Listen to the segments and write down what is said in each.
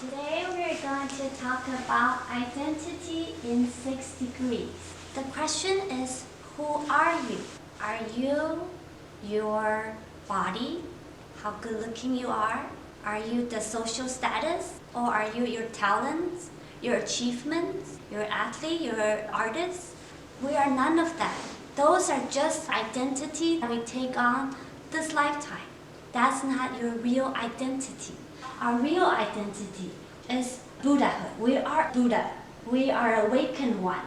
Today we're going to talk about identity in 6 degrees. The question is, who are you? Are you your body? How good looking you are? Are you the social status? Or are you your talents, your achievements, your athlete, your artist? We are none of that. Those are just identity that we take on this lifetime. That's not your real identity. Our real identity is Buddhahood. We are Buddha. We are awakened one.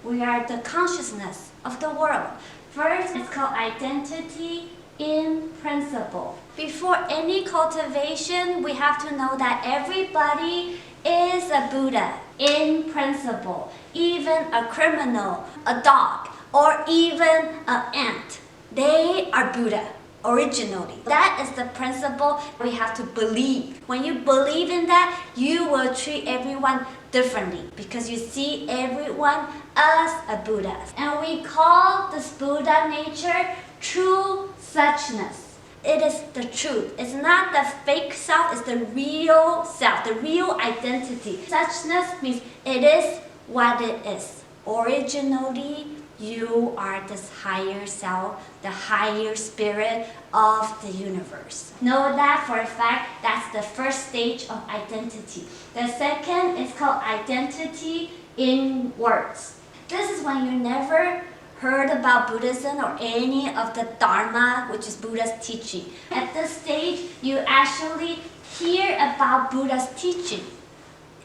We are the consciousness of the world. First, it's called identity in principle. Before any cultivation, we have to know that everybody is a Buddha in principle. Even a criminal, a dog, or even an ant. They are Buddha. Originally. That is the principle we have to believe. When you believe in that, you will treat everyone differently because you see everyone as a Buddha. And we call this Buddha nature true suchness. It is the truth. It's not the fake self, it's the real self, the real identity. Suchness means it is what it is. Originally, you are this higher self, the higher spirit of the universe. Know that for a fact, that's the first stage of identity. The second is called identity in words. This is when you never heard about Buddhism or any of the Dharma, which is Buddha's teaching. At this stage, you actually hear about Buddha's teaching.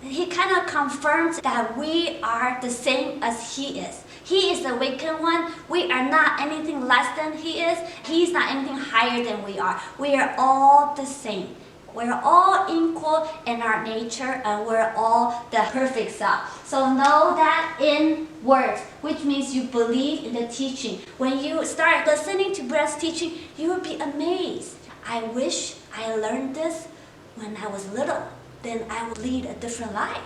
He kind of confirms that we are the same as he is. He is the awakened one. We are not anything less than he is. He's not anything higher than we are. We are all the same. We're all equal in our nature and we're all the perfect self. So know that in words, which means you believe in the teaching. When you start listening to Buddha's teaching, you will be amazed. I wish I learned this when I was little. Then I will lead a different life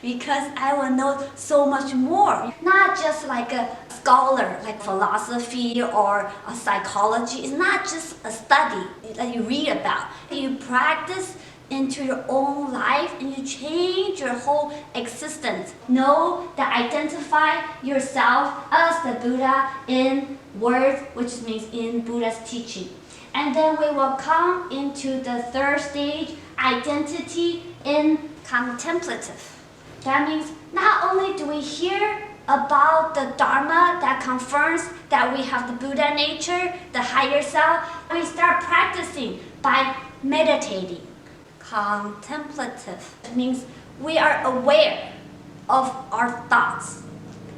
because I will know so much more. Not just like a scholar, like philosophy or a psychology. It's not just a study that you read about. You practice into your own life and you change your whole existence. Know that identify yourself as the Buddha in words, which means in Buddha's teaching. And then we will come into the third stage, identity in contemplative. That means not only do we hear about the Dharma that confirms that we have the Buddha nature, the higher self, we start practicing by meditating. Contemplative means we are aware of our thoughts.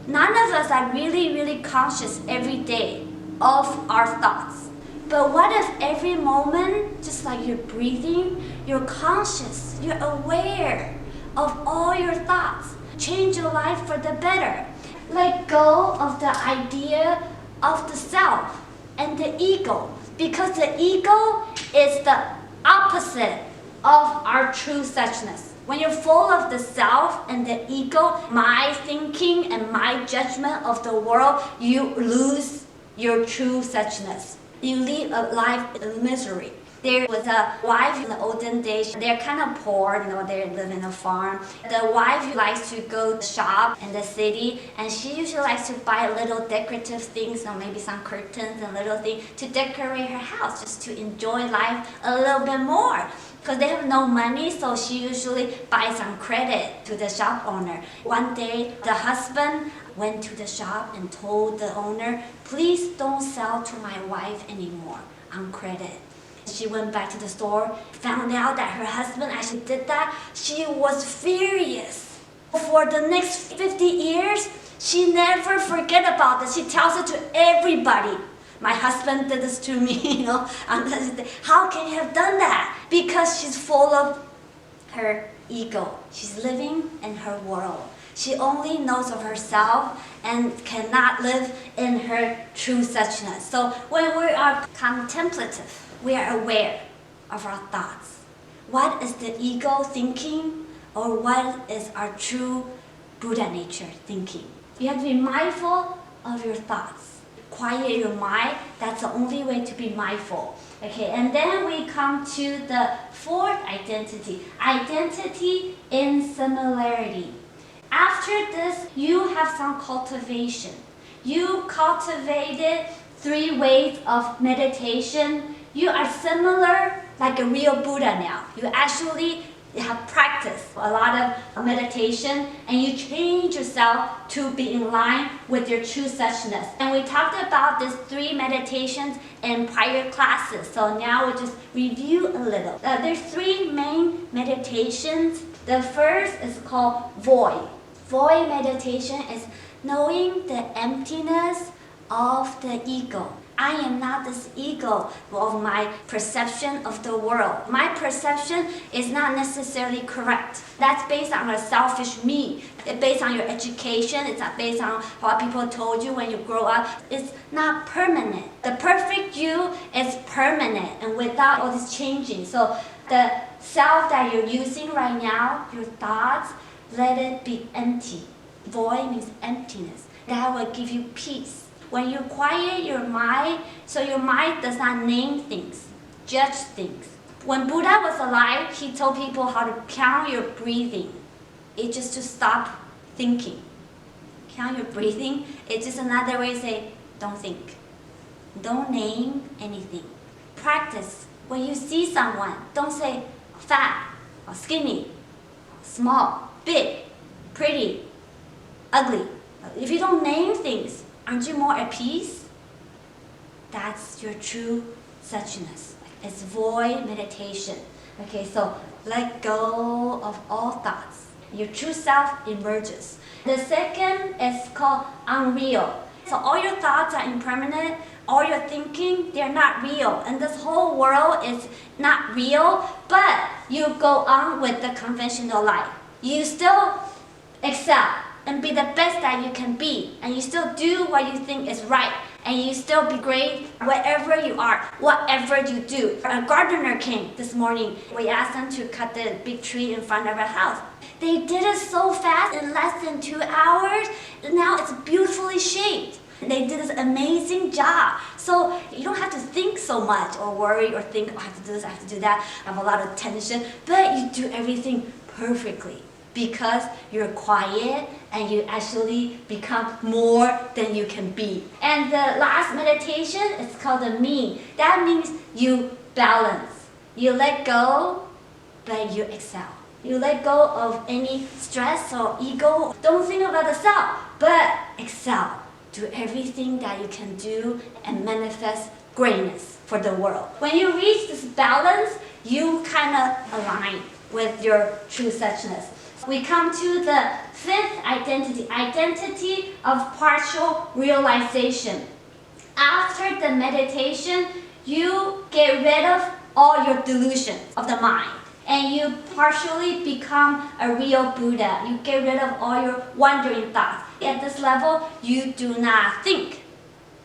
None of us are really conscious every day of our thoughts. But what if every moment, just like you're breathing, you're conscious, you're aware of all your thoughts. Change your life for the better. Let go of the idea of the self and the ego, because the ego is the opposite of our true suchness. When you're full of the self and the ego, my thinking and my judgment of the world, you lose your true suchness. You live a life in misery. There was a wife in the olden days. They're kind of poor, they live in a farm. The wife likes to go shop in the city, and she usually likes to buy little decorative things, or maybe some curtains and little things to decorate her house, just to enjoy life a little bit more. Because they have no money, so she usually buys some credit to the shop owner. One day, the husband went to the shop and told the owner, please don't sell to my wife anymore on credit. She went back to the store, found out that her husband actually did that. She was furious. For the next 50 years, she never forget about this. She tells it to everybody. My husband did this to me, How can you have done that? Because she's full of her ego. She's living in her world. She only knows of herself and cannot live in her true suchness. So when we are contemplative, we are aware of our thoughts. What is the ego thinking, or what is our true Buddha nature thinking? You have to be mindful of your thoughts. Quiet your mind, that's the only way to be mindful. Okay, and then we come to the fourth identity, identity in similarity. After this, you have some cultivation. You cultivated 3 ways of meditation. You are similar like a real Buddha now. You actually have practiced a lot of meditation and you change yourself to be in line with your true suchness. And we talked about these 3 meditations in prior classes. So now we'll just review a little. There's 3 main meditations. The first is called void. Void meditation is knowing the emptiness of the ego. I am not this ego of my perception of the world. My perception is not necessarily correct. That's based on a selfish me. It's based on your education. It's not based on what people told you when you grow up. It's not permanent. The perfect you is permanent and without all this changing. So the self that you're using right now, your thoughts, let it be empty. Void means emptiness. That will give you peace. When you quiet your mind, so your mind does not name things, judge things. When Buddha was alive, he told people how to count your breathing. It's just to stop thinking. Count your breathing. It's just another way to say, don't think. Don't name anything. Practice. When you see someone, don't say fat or skinny, small, big, pretty, ugly. If you don't name things, aren't you more at peace? That's your true suchness. It's void meditation. Okay, so let go of all thoughts. Your true self emerges. The second is called unreal. So all your thoughts are impermanent. All your thinking, they're not real. And this whole world is not real, but you go on with the conventional life. You still excel and be the best that you can be, and you still do what you think is right, and you still be great wherever you are, whatever you do. A gardener came this morning. We asked them to cut the big tree in front of our house. They did it so fast, in less than 2 hours. Now it's beautifully shaped. They did this amazing job. So you don't have to think so much or worry or think, oh, I have to do this, I have to do that. I have a lot of tension, but you do everything perfectly. Because you're quiet and you actually become more than you can be. And the last meditation is called the me. That means you balance. You let go, but you excel. You let go of any stress or ego. Don't think about the self, but excel. Do everything that you can do and manifest greatness for the world. When you reach this balance, you kind of align with your true suchness. We come to the fifth identity, identity of partial realization. After the meditation, you get rid of all your delusions of the mind and you partially become a real Buddha. You get rid of all your wandering thoughts. At this level, you do not think,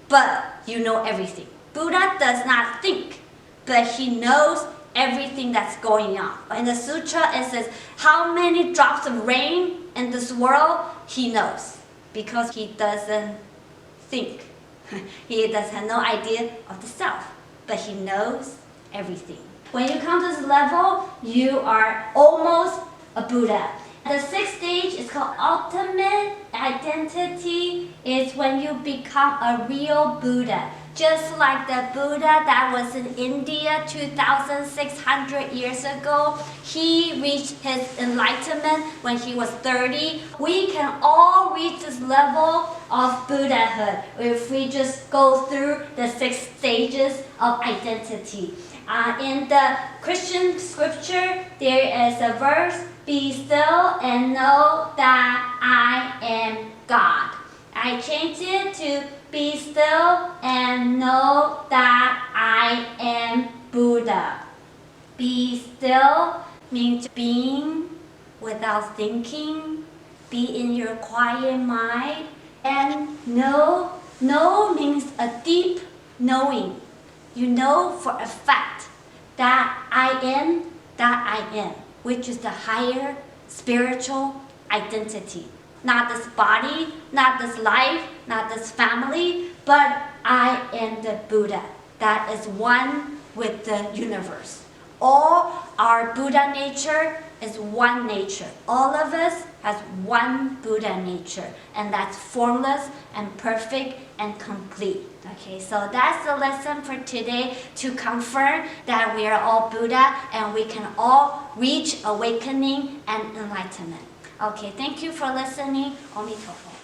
but you know everything. Buddha does not think, but he knows everything that's going on. In the sutra, it says how many drops of rain in this world he knows because he doesn't think. He does have no idea of the self, but he knows everything. When you come to this level, you are almost a Buddha. The sixth stage is called ultimate identity. It's when you become a real Buddha. Just like the Buddha that was in India 2,600 years ago, he reached his enlightenment when he was 30. We can all reach this level of Buddhahood if we just go through the 6 stages of identity. In the Christian scripture, there is a verse, "Be still and know that I am God." I changed it to "Be still and know that I am Buddha." Be still means being without thinking, be in your quiet mind. And know means a deep knowing. You know for a fact that I am, which is the higher spiritual identity. Not this body, not this life, not this family, but I am the Buddha. That is one with the universe. All our Buddha nature is one nature. All of us has one Buddha nature, and that's formless and perfect and complete. Okay, so that's the lesson for today, to confirm that we are all Buddha and we can all reach awakening and enlightenment. Okay, thank you for listening. Amitofo.